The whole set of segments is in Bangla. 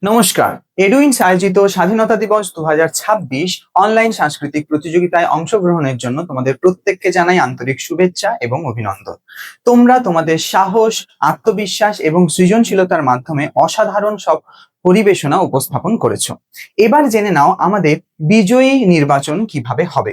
নমস্কার। এডুইনস আয়োজিত স্বাধীনতা দিবস 2026 অনলাইন সাংস্কৃতিক প্রতিযোগিতায় অংশগ্রহণের জন্য তোমাদের প্রত্যেককে জানাই আন্তরিক শুভেচ্ছা এবং অভিনন্দন। তোমরা তোমাদের সাহস, আত্মবিশ্বাস এবং সৃজনশীলতার মাধ্যমে অসাধারণ সব পরিবেশনা উপস্থাপন করেছো। এবার জেনে নাও আমাদের বিজয়ী নির্বাচন কিভাবে হবে।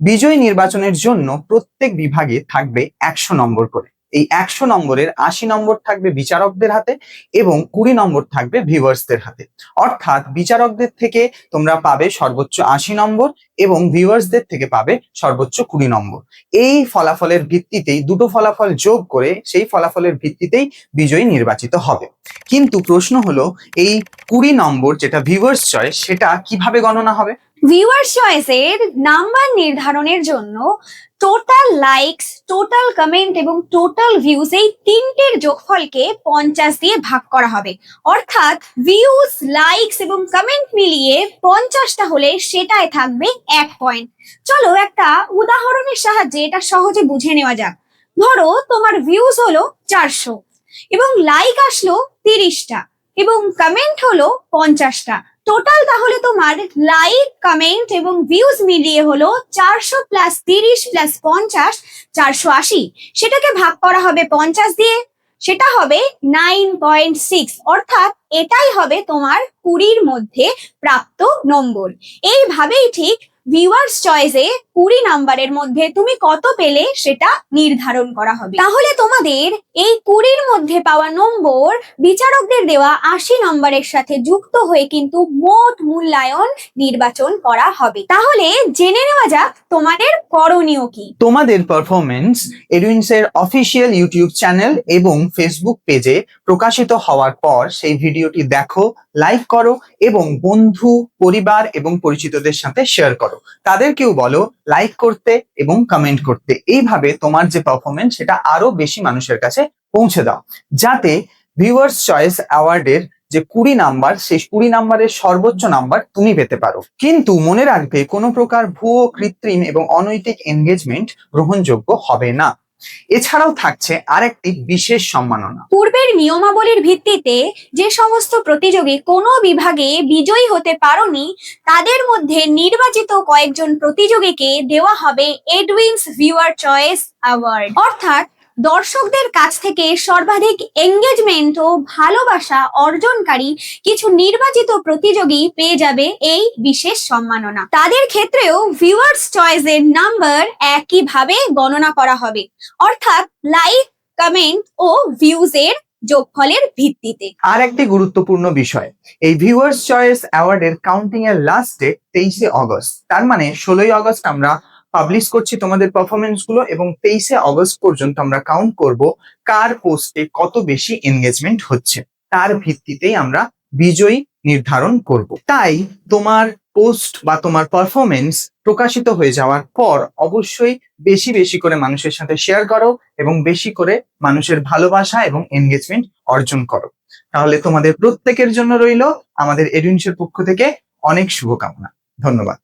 বিজয়ী নির্বাচনের জন্য প্রত্যেক বিভাগে থাকবে 100 নম্বর করে। এই 100 নম্বরের 80 নম্বর থাকবে বিচারকদের হাতে এবং 20 নম্বর থাকবে ভিউয়ার্সদের হাতে। অর্থাৎ বিচারকদের থেকে তোমরা পাবে সর্বোচ্চ 80 নম্বর এবং ভিউয়ার্সদের থেকে পাবে সর্বোচ্চ 20 নম্বর। এই ফলাফলের ভিত্তিতেই দুটো ফলাফল যোগ করে সেই ফলাফলের ভিত্তিতেই বিজয়ী নির্বাচিত হবে। কিন্তু প্রশ্ন হলো, এই 20 নম্বর যেটা ভিউয়ার্স চয়েস, সেটা কিভাবে গণনা হবে? ভিউয়ার্স চয়েসের নাম্বার নির্ধারণের জন্য টোটাল লাইকস, টোটাল কমেন্ট এবং টোটাল ভিউজ এই তিনটের যোগফলকে 50 দিয়ে ভাগ করা হবে। অর্থাৎ ভিউজ, লাইকস এবং কমেন্ট মিলিয়ে 50টা হলে সেটাই থাকবে 1 পয়েন্ট। চলো একটা উদাহরণের সাহায্যে এটা সহজে বুঝে নেওয়া যাক। ধরো তোমার ভিউজ হলো 400 এবং লাইক আসলো 30টা এবং কমেন্ট হলো 50টা। টোটাল তাহলে তোমার লাইক, কমেন্ট এবং ভিউজ মিলিয়ে হলো 400 প্লাস 30 প্লাস 50 480। সেটাকে ভাগ করা হবে 50 দিয়ে, সেটা হবে 9.6। অর্থাৎ এটাই হবে তোমার 20-র মধ্যে প্রাপ্ত নম্বর। এইভাবেই ঠিক ভিউয়ার্স চয়েসে 20 নাম্বারের মধ্যে তুমি কত পেলে সেটা নির্ধারণ করা হবে। তাহলে তোমাদের এই 20-র মধ্যে পাওয়া নম্বর বিচারকদের দেওয়া 80 নম্বরের সাথে যুক্ত হয়ে কিন্তু মোট মূল্যায়ন নির্বাচন করা হবে। তাহলে জেনে নেওয়া যাক তোমাদের করণীয় কি। তোমাদের পারফরমেন্স এডুইনস এর অফিসিয়াল ইউটিউব চ্যানেল এবং ফেসবুক পেজে প্রকাশিত হওয়ার পর সেই ভিডিওটি দেখো, লাইক করো এবং বন্ধু, পরিবার এবং পরিচিতদের সাথে শেয়ার করো। তাদেরকেও বলো লাইক করতে এবং কমেন্ট করতে। এইভাবে তোমার যে পারফরমেন্স সেটা আরো বেশি মানুষের কাছে পৌঁছে দাও, যাতে ভিউয়ার্স চয়েস অ্যাওয়ার্ডের যে 20 নাম্বার, সেই 20 নাম্বারের সর্বোচ্চ নাম্বার তুমি পেতে পারো। কিন্তু মনে রাখবে, কোনো প্রকার ভুয়ো, কৃত্রিম এবং অনৈতিক এনগেজমেন্ট গ্রহণযোগ্য হবে না। এছাড়াও থাকছে আরেকটি বিশেষ সম্মাননা। পূর্বের নিয়মাবলীর ভিত্তিতে যে সমস্ত প্রতিযোগী কোনো বিভাগে বিজয়ী হতে পারোনি, তাদের মধ্যে নির্বাচিত কয়েকজন প্রতিযোগীকে দেওয়া হবে এডুইনস ভিউয়ার চয়েস অ্যাওয়ার্ড। অর্থাৎ দর্শকদের কাছ থেকে সর্বাধিক এঙ্গেজমেন্ট ও ভালোবাসা অর্জনকারী কিছু নির্বাচিত প্রতিযোগী পেয়ে যাবে এই বিশেষ সম্মাননা। তাদের ক্ষেত্রেও ভিউয়ার্স চয়েসের নাম্বার একইভাবে গণনা করা হবে, অর্থাৎ লাইক, কমেন্ট ও ভিউজের যোগফলের ভিত্তিতে। আর একটি গুরুত্বপূর্ণ বিষয়, এই ভিউয়ার্স চয়েস অ্যাওয়ার্ডের কাউন্টিং এর লাস্ট ডেট 23 আগস্ট। তার মানে 16 আগস্ট আমরা পাবলিশ করছি তোমাদের পারফরমেন্স গুলো এবং 23 আগস্ট পর্যন্ত আমরা কাউন্ট করব কার পোস্টে কত বেশি এনগেজমেন্ট হচ্ছে। তার ভিত্তিতেই আমরা বিজয়ী নির্ধারণ করব। তাই তোমার পোস্ট বা তোমার পারফরমেন্স প্রকাশিত হয়ে যাওয়ার পর অবশ্যই বেশি বেশি করে মানুষের সাথে শেয়ার করো এবং বেশি করে মানুষের ভালোবাসা এবং এনগেজমেন্ট অর্জন করো। তাহলে তোমাদের প্রত্যেকের জন্য রইল আমাদের এডুইনসের পক্ষ থেকে অনেক শুভকামনা। ধন্যবাদ।